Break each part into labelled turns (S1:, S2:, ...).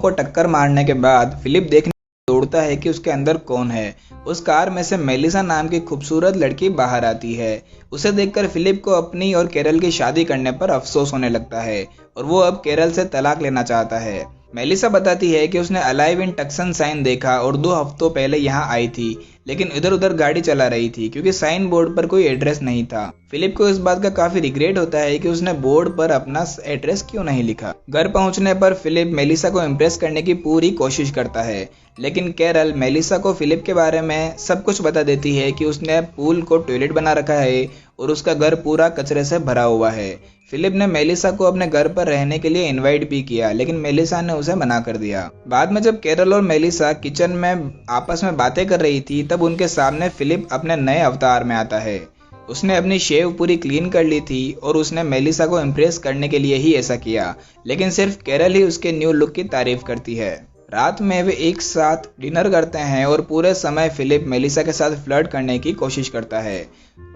S1: को टक्कर मारने के बाद फिलिप देखने दौड़ता है कि उसके अंदर कौन है। उस कार में से मेलिसा नाम की खूबसूरत लड़की बाहर आती है। उसे देखकर फिलिप को अपनी और केरल की शादी करने पर अफसोस होने लगता है और वो अब केरल से तलाक लेना चाहता है। मेलिसा बताती है कि उसने अलाइव इन टक्सन साइन देखा और 2 हफ्तों पहले यहाँ आई थी, लेकिन इधर उधर गाड़ी चला रही थी क्योंकि साइन बोर्ड पर कोई एड्रेस नहीं था। फिलिप को इस बात का काफी रिग्रेट होता है कि उसने बोर्ड पर अपना एड्रेस क्यों नहीं लिखा। घर पहुंचने पर फिलिप मेलिसा को इम्प्रेस करने की पूरी कोशिश करता है, लेकिन कैरल मेलिसा को फिलिप के बारे में सब कुछ बता देती है कि उसने पूल को टॉयलेट बना रखा है और उसका घर पूरा कचरे से भरा हुआ है। फिलिप ने मेलिसा को अपने घर पर रहने के लिए इनवाइट भी किया, लेकिन मेलिसा ने उसे मना कर दिया। बाद में जब कैरल और मेलिसा किचन में आपस में बातें कर रही थी, तब उनके सामने फिलिप अपने नए अवतार में आता है। उसने अपनी शेव पूरी क्लीन कर ली थी और उसने मेलिसा को इम्प्रेस करने के लिए ही ऐसा किया, लेकिन सिर्फ कैरल ही उसके न्यू लुक की तारीफ करती है। रात में वे एक साथ डिनर करते हैं और पूरे समय फिलिप मेलिसा के साथ फ्लर्ट करने की कोशिश करता है।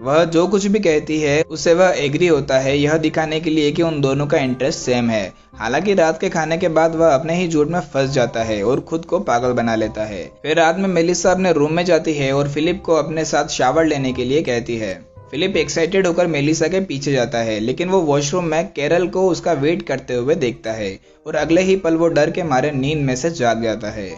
S1: वह जो कुछ भी कहती है उससे वह एग्री होता है, यह दिखाने के लिए कि उन दोनों का इंटरेस्ट सेम है। हालांकि रात के खाने के बाद वह अपने ही झूठ में फंस जाता है और खुद को पागल बना लेता है। फिर रात में मेलिसा अपने रूम में जाती है और फिलिप को अपने साथ शावर लेने के लिए कहती है। फिलिप एक्साइटेड होकर मेलिसा के पीछे जाता है, लेकिन वो वॉशरूम में कैरल को उसका वेट करते हुए देखता है और अगले ही पल वो डर के मारे नींद में से जाग जाता है।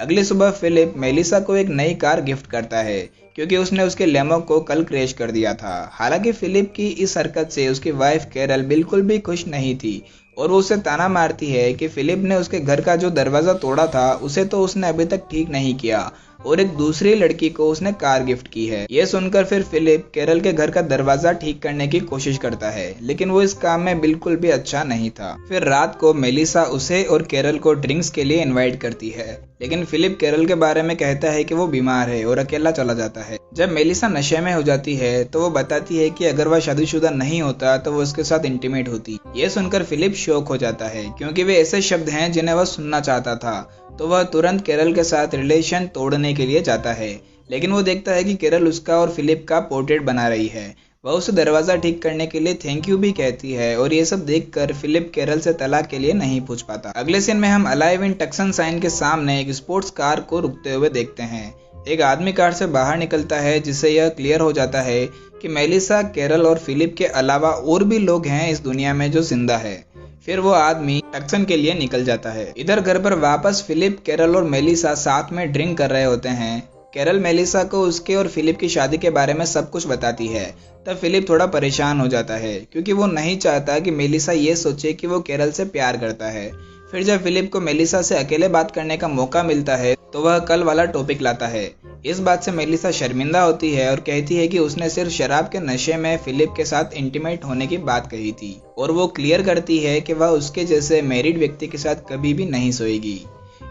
S1: अगली सुबह फिलिप मेलिसा को एक नई कार गिफ्ट करता है क्योंकि उसने उसके लेमो को कल क्रैश कर दिया था। हालांकि फिलिप की इस हरकत से उसकी वाइफ कैरल बिल्कुल भी खुश नहीं थी और वो उसे ताना मारती है कि फिलिप ने उसके घर का जो दरवाजा तोड़ा था उसे तो उसने अभी तक ठीक नहीं किया और एक दूसरी लड़की को उसने कार गिफ्ट की है। यह सुनकर फिर फिलिप कैरल के घर का दरवाजा ठीक करने की कोशिश करता है, लेकिन वो इस काम में बिल्कुल भी अच्छा नहीं था। फिर रात को मेलिसा उसे और कैरल को ड्रिंक्स के लिए इनवाइट करती है, लेकिन फिलिप कैरल के बारे में कहता है कि वो बीमार है और अकेला चला जाता है। जब मेलिसा नशे में हो जाती है तो वो बताती है कि अगर वह शादीशुदा नहीं होता तो वो उसके साथ इंटीमेट होती। ये सुनकर फिलिप शॉक हो जाता है क्योंकि वे ऐसे शब्द हैं जिन्हें वह सुनना चाहता था। तो वह तुरंत कैरल के साथ रिलेशन तोड़ने के लिए जाता है, लेकिन वो देखता है कि कैरल उसका और फिलिप का पोर्ट्रेट बना रही है। वह उसे दरवाजा ठीक करने के लिए थैंक यू भी कहती है और ये सब देखकर फिलिप कैरल से तलाक के लिए नहीं पूछ पाता। अगले सीन में हम अलाइव इन टक्सन साइन के सामने एक स्पोर्ट्स कार को रुकते हुए देखते हैं। एक आदमी कार से बाहर निकलता है, जिससे यह क्लियर हो जाता है कि मेलिसा, कैरल और फिलिप के अलावा और भी लोग हैं इस दुनिया में जो जिंदा है। फिर वो आदमी टक्सन के लिए निकल जाता है। इधर घर पर वापस फिलिप, कैरल और मेलिसा साथ में ड्रिंक कर रहे होते हैं। कैरल मेलिसा को उसके और फिलिप की शादी के बारे में सब कुछ बताती है। तब फिलिप थोड़ा परेशान हो जाता है क्योंकि वो नहीं चाहता कि मेलिसा ये सोचे कि वो कैरल से प्यार करता है। फिर जब फिलिप को मेलिसा से अकेले बात करने का मौका मिलता है तो वह कल वाला टॉपिक लाता है। इस बात से मेलिसा शर्मिंदा होती है और कहती है कि उसने सिर्फ शराब के नशे में फिलिप के साथ इंटीमेट होने की बात कही थी और वो क्लियर करती है कि वह उसके जैसे मैरिड व्यक्ति के साथ कभी भी नहीं सोएगी।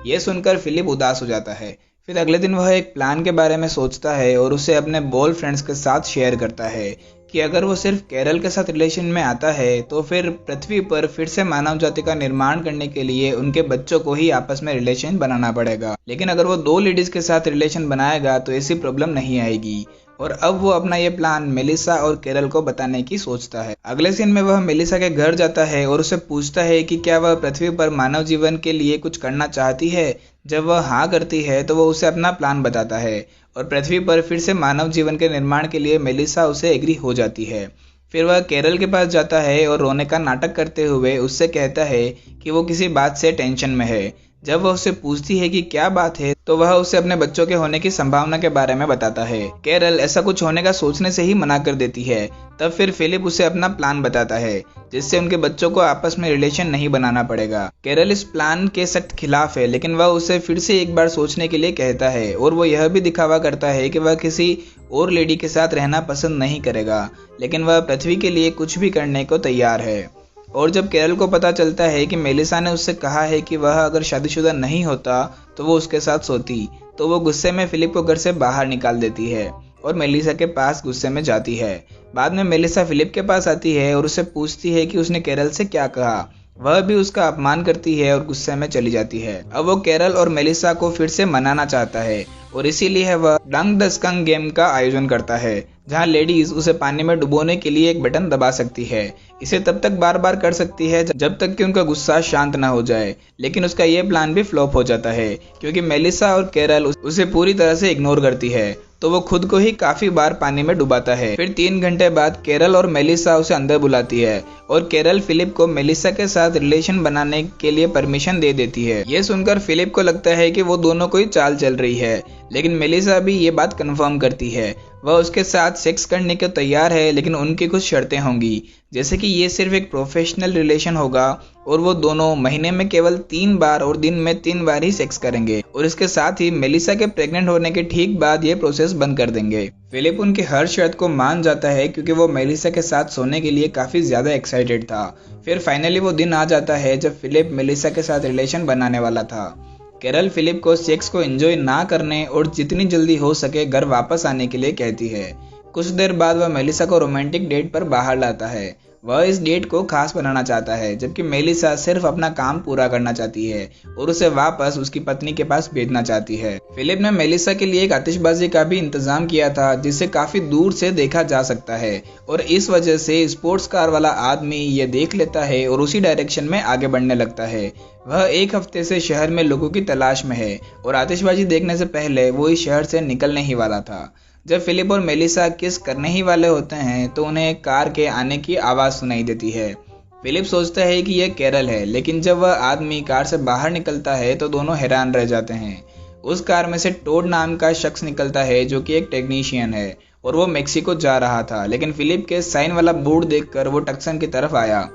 S1: ये सुनकर फिलिप उदास हो जाता है। फिर अगले दिन वह एक प्लान के बारे में सोचता है और उसे अपने बॉय फ्रेंड्स के साथ शेयर करता है कि अगर वो सिर्फ कैरल के साथ रिलेशन में आता है तो फिर पृथ्वी पर फिर से मानव जाति का निर्माण करने के लिए उनके बच्चों को ही आपस में रिलेशन बनाना पड़ेगा। लेकिन अगर वो 2 लेडीज के साथ रिलेशन बनाएगा तो ऐसी प्रॉब्लम नहीं आएगी। और अब वो अपना ये प्लान मेलिसा और कैरल को बताने की सोचता है। अगले सीन में वह मेलिसा के घर जाता है और उसे पूछता है कि क्या वह पृथ्वी पर मानव जीवन के लिए कुछ करना चाहती है। जब वह हाँ करती है तो वह उसे अपना प्लान बताता है और पृथ्वी पर फिर से मानव जीवन के निर्माण के लिए मेलिसा उसे एग्री हो जाती है। फिर वह कैरल के पास जाता है और रोने का नाटक करते हुए उससे कहता है कि वो किसी बात से टेंशन में है। जब वह उससे पूछती है कि क्या बात है तो वह उसे अपने बच्चों के होने की संभावना के बारे में बताता है। कैरल ऐसा कुछ होने का सोचने से ही मना कर देती है। तब फिर फिलिप उसे अपना प्लान बताता है जिससे उनके बच्चों को आपस में रिलेशन नहीं बनाना पड़ेगा। कैरल इस प्लान के सख्त खिलाफ है, लेकिन वह उसे फिर से एक बार सोचने के लिए कहता है और वो यह भी दिखावा करता है कि वह किसी और लेडी के साथ रहना पसंद नहीं करेगा, लेकिन वह पृथ्वी के लिए कुछ भी करने को तैयार है। और जब कैरल को पता चलता है कि मेलिसा ने उससे कहा है कि वह अगर शादीशुदा नहीं होता तो वो उसके साथ सोती, तो वो गुस्से में फिलिप को घर से बाहर निकाल देती है और मेलिसा के पास गुस्से में जाती है। बाद में मेलिसा फिलिप के पास आती है और उससे पूछती है कि उसने कैरल से क्या कहा। वह भी उसका अपमान करती है और गुस्से में चली जाती है। अब वो कैरल और मेलिसा को फिर से मनाना चाहता है और इसीलिए वह डंक द स्कंक गेम का आयोजन करता है, जहां लेडीज उसे पानी में डुबोने के लिए एक बटन दबा सकती है। इसे तब तक बार बार कर सकती है जब तक कि उनका गुस्सा शांत ना हो जाए। लेकिन उसका ये प्लान भी फ्लॉप हो जाता है क्योंकि मेलिसा और कैरल उसे पूरी तरह से इग्नोर करती है, तो वो खुद को ही काफी बार पानी में डुबाता है। फिर 3 घंटे बाद कैरल और मेलिसा उसे अंदर बुलाती है और कैरल फिलिप को मेलिसा के साथ रिलेशन बनाने के लिए परमिशन दे देती है। ये सुनकर फिलिप को लगता है कि वो दोनों कोई चाल चल रही है, लेकिन मेलिसा भी ये बात कंफर्म करती है। वह उसके साथ सेक्स करने को तैयार है, लेकिन उनकी कुछ शर्तें होंगी, जैसे कि ये सिर्फ एक प्रोफेशनल रिलेशन होगा और वो दोनों महीने में केवल 3 बार और दिन में 3 बार ही सेक्स करेंगे, और इसके साथ ही मेलिसा के प्रेग्नेंट होने के ठीक बाद ये प्रोसेस बंद कर देंगे। फिलिप उनकी हर शर्त को मान जाता है क्योंकि वो मेलिसा के साथ सोने के लिए काफी ज्यादा एक्साइटेड था। फिर फाइनली वो दिन आ जाता है जब फिलिप मेलिसा के साथ रिलेशन बनाने वाला था। कैरल फिलिप को सेक्स को एंजॉय ना करने और जितनी जल्दी हो सके घर वापस आने के लिए कहती है। कुछ देर बाद वह मेलिसा को रोमांटिक डेट पर बाहर लाता है। वह इस डेट को खास बनाना चाहता है, जबकि मेलिसा सिर्फ अपना काम पूरा करना चाहती है और उसे वापस उसकी पत्नी के पास भेजना चाहती है। फिलिप ने मेलिसा के लिए एक आतिशबाजी का भी इंतजाम किया था जिसे काफी दूर से देखा जा सकता है, और इस वजह से स्पोर्ट्स कार वाला आदमी ये देख लेता है और उसी डायरेक्शन में आगे बढ़ने लगता है। वह 1 हफ्ते से शहर में लोगों की तलाश में है और आतिशबाजी देखने से पहले वो इस शहर से निकलने ही वाला था। जब फिलिप और मेलिसा किस करने ही वाले होते हैं तो उन्हें एक कार के आने की आवाज़ सुनाई देती है। फिलिप सोचता है कि यह कैरल है, लेकिन जब वह आदमी कार से बाहर निकलता है तो दोनों हैरान रह जाते हैं। उस कार में से टोड नाम का शख्स निकलता है जो कि एक टेक्नीशियन है और वो मेक्सिको जा रहा था, लेकिन फिलिप के साइन वाला बोर्ड देखकर वो टक्सन की तरफ आया।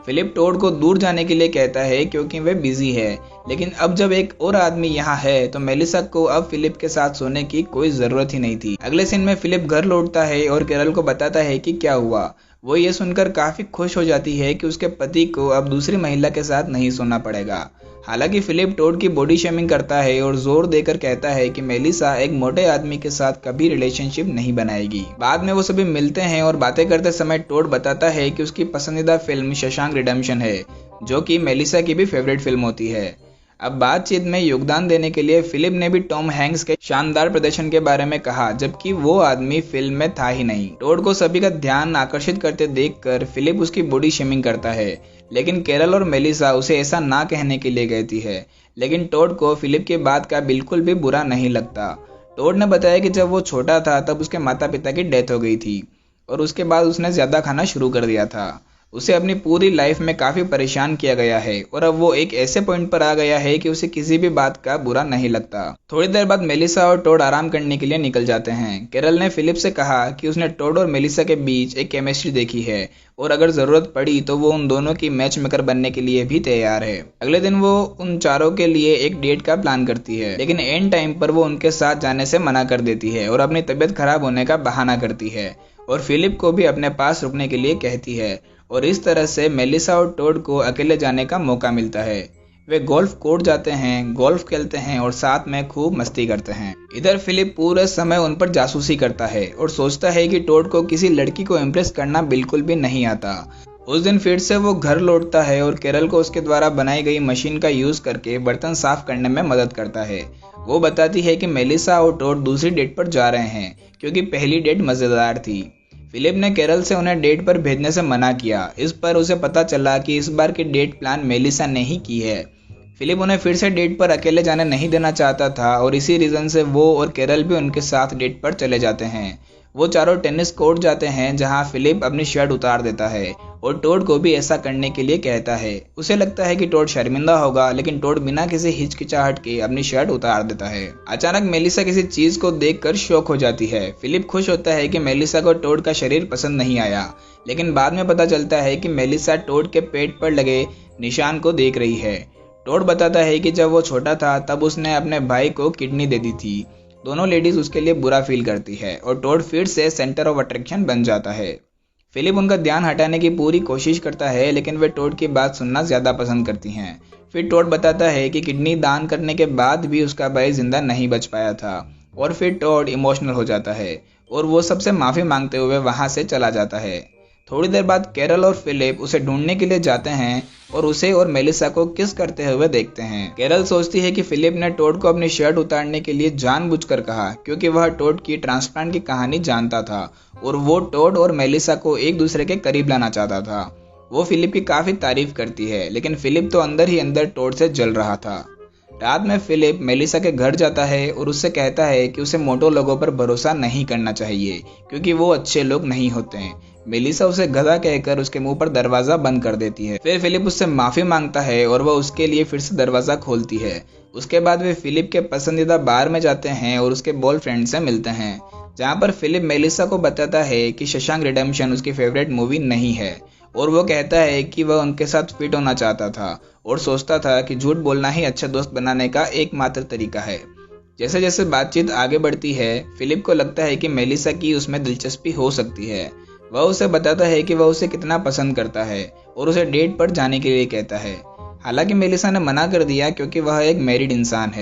S1: फिलिप टोड को दूर जाने के लिए कहता है क्योंकि वे बिजी है, लेकिन अब जब एक और आदमी यहाँ है तो मेलिसा को अब फिलिप के साथ सोने की कोई जरूरत ही नहीं थी। अगले सीन में फिलिप घर लौटता है और कैरल को बताता है कि क्या हुआ। वो ये सुनकर काफी खुश हो जाती है कि उसके पति को अब दूसरी महिला के साथ नहीं सोना पड़ेगा। हालांकि फिलिप टोड की बॉडी शेमिंग करता है और जोर देकर कहता है कि मेलिसा एक मोटे आदमी के साथ कभी रिलेशनशिप नहीं बनाएगी। बाद में वो सभी मिलते हैं और बातें करते समय टोड बताता है कि उसकी पसंदीदा फिल्म शशांक रिडेम्पशन है, जो कि मेलिसा की भी फेवरेट फिल्म होती है। अब बातचीत में योगदान देने के लिए फिलिप ने भी टॉम हैंक्स के शानदार प्रदर्शन के बारे में कहा, जबकि वो आदमी फिल्म में था ही नहीं। टोड को सभी का ध्यान आकर्षित करते देखकर फिलिप उसकी बॉडी शेमिंग करता है, लेकिन कैरल और मेलिसा उसे ऐसा ना कहने के लिए कहती है। लेकिन टोड को फिलिप की बात का बिल्कुल भी बुरा नहीं लगता। टोड ने बताया कि जब वो छोटा था तब उसके माता पिता की डेथ हो गई थी और उसके बाद उसने ज्यादा खाना शुरू कर दिया था। उसे अपनी पूरी लाइफ में काफी परेशान किया गया है और अब वो एक ऐसे पॉइंट पर आ गया है कि उसे किसी भी बात का बुरा नहीं लगता। थोड़ी देर बाद मेलिसा और टोड आराम करने के लिए निकल जाते हैं। कैरल ने फिलिप से कहा कि उसने टोड और मेलिसा के बीच एक केमिस्ट्री देखी है और अगर जरूरत पड़ी तो वो उन दोनों की मैच मेकर बनने के लिए भी तैयार है। अगले दिन वो उन चारों के लिए एक डेट का प्लान करती है, लेकिन एंड टाइम पर वो उनके साथ जाने से मना कर देती है और अपनी तबीयत खराब होने का बहाना करती है और फिलिप को भी अपने पास रुकने के लिए कहती है, और इस तरह से मेलिसा और टोड को अकेले जाने का मौका मिलता है। वे गोल्फ कोर्ट जाते हैं, गोल्फ खेलते हैं और साथ में खूब मस्ती करते हैं। इधर फिलिप पूरे समय उन पर जासूसी करता है और सोचता है कि टोड को किसी लड़की को इम्प्रेस करना बिल्कुल भी नहीं आता। उस दिन फिर से वो घर लौटता है और कैरल को उसके द्वारा बनाई गई मशीन का यूज करके बर्तन साफ करने में मदद करता है। वो बताती है कि मेलिसा और टोड दूसरी डेट पर जा रहे हैं क्योंकि पहली डेट मजेदार थी। फिलिप ने कैरल से उन्हें डेट पर भेजने से मना किया। इस पर उसे पता चला कि इस बार की डेट प्लान मेलिसा ने ही की है। फिलिप उन्हें फिर से डेट पर अकेले जाने नहीं देना चाहता था और इसी रीजन से वो और कैरल भी उनके साथ डेट पर चले जाते हैं। वो चारों टेनिस कोर्ट जाते हैं जहां फिलिप अपनी शर्ट उतार देता है और टोड को भी ऐसा करने के लिए कहता है। उसे लगता है कि टोड शर्मिंदा होगा, लेकिन टोड बिना किसी हिचकिचाहट के अपनी शर्ट उतार देता है। अचानक मेलिसा किसी चीज को देखकर शॉक हो जाती है। फिलिप खुश होता है कि मेलिसा को टोड का शरीर पसंद नहीं आया, लेकिन बाद में पता चलता है कि मेलिसा टोड के पेट पर लगे निशान को देख रही है। टोड बताता है कि जब वो छोटा था तब उसने अपने भाई को किडनी दे दी थी। दोनों लेडीज उसके लिए बुरा फील करती है और टोड फिर से सेंटर ऑफ अट्रैक्शन बन जाता है। फिलिप उनका ध्यान हटाने की पूरी कोशिश करता है, लेकिन वे टोड की बात सुनना ज्यादा पसंद करती हैं। फिर टोड बताता है कि किडनी दान करने के बाद भी उसका भाई जिंदा नहीं बच पाया था और फिर टोड इमोशनल हो जाता है और वो सबसे माफी मांगते हुए वहां से चला जाता है। थोड़ी देर बाद कैरल और फिलिप उसे ढूंढने के लिए जाते हैं और उसे और मेलिसा को किस करते हुए देखते हैं। कैरल सोचती है कि फिलिप ने टोड को अपनी शर्ट उतारने के लिए जानबूझकर कहा क्योंकि वह टोड की ट्रांसप्लांट की कहानी जानता था और वो टोड और मेलिसा को एक दूसरे के करीब लाना चाहता था। वो फिलिप की काफ़ी तारीफ करती है, लेकिन फिलिप तो अंदर ही अंदर टोड से जल रहा था। रात में फिलिप मेलिसा के घर जाता है और उससे कहता है कि उसे मोटो लोगों पर भरोसा नहीं करना चाहिए क्योंकि वो अच्छे लोग नहीं होते हैं। मेलिसा उसे गधा कहकर उसके मुंह पर दरवाज़ा बंद कर देती है। फिर फिलिप उससे माफ़ी मांगता है और वह उसके लिए फिर से दरवाज़ा खोलती है। उसके बाद वे फिलिप के पसंदीदा बार में जाते हैं और उसके बॉयफ्रेंड से मिलते हैं, जहाँ पर फिलिप मेलिसा को बताता है कि शशांक रिडेम्पशन उसकी फेवरेट मूवी नहीं है और वो कहता है कि वह उनके साथ फिट होना चाहता था और सोचता था कि झूठ बोलना ही अच्छा दोस्त बनाने का एकमात्र तरीका है। जैसे जैसे बातचीत आगे बढ़ती है, फिलिप को लगता है कि मेलिसा की उसमें दिलचस्पी हो सकती है। वह उसे बताता है कि वह उसे कितना पसंद करता है और उसे डेट पर जाने के लिए कहता है। हालांकि मेलिसा ने मना कर दिया क्योंकि वह एक मैरिड इंसान है।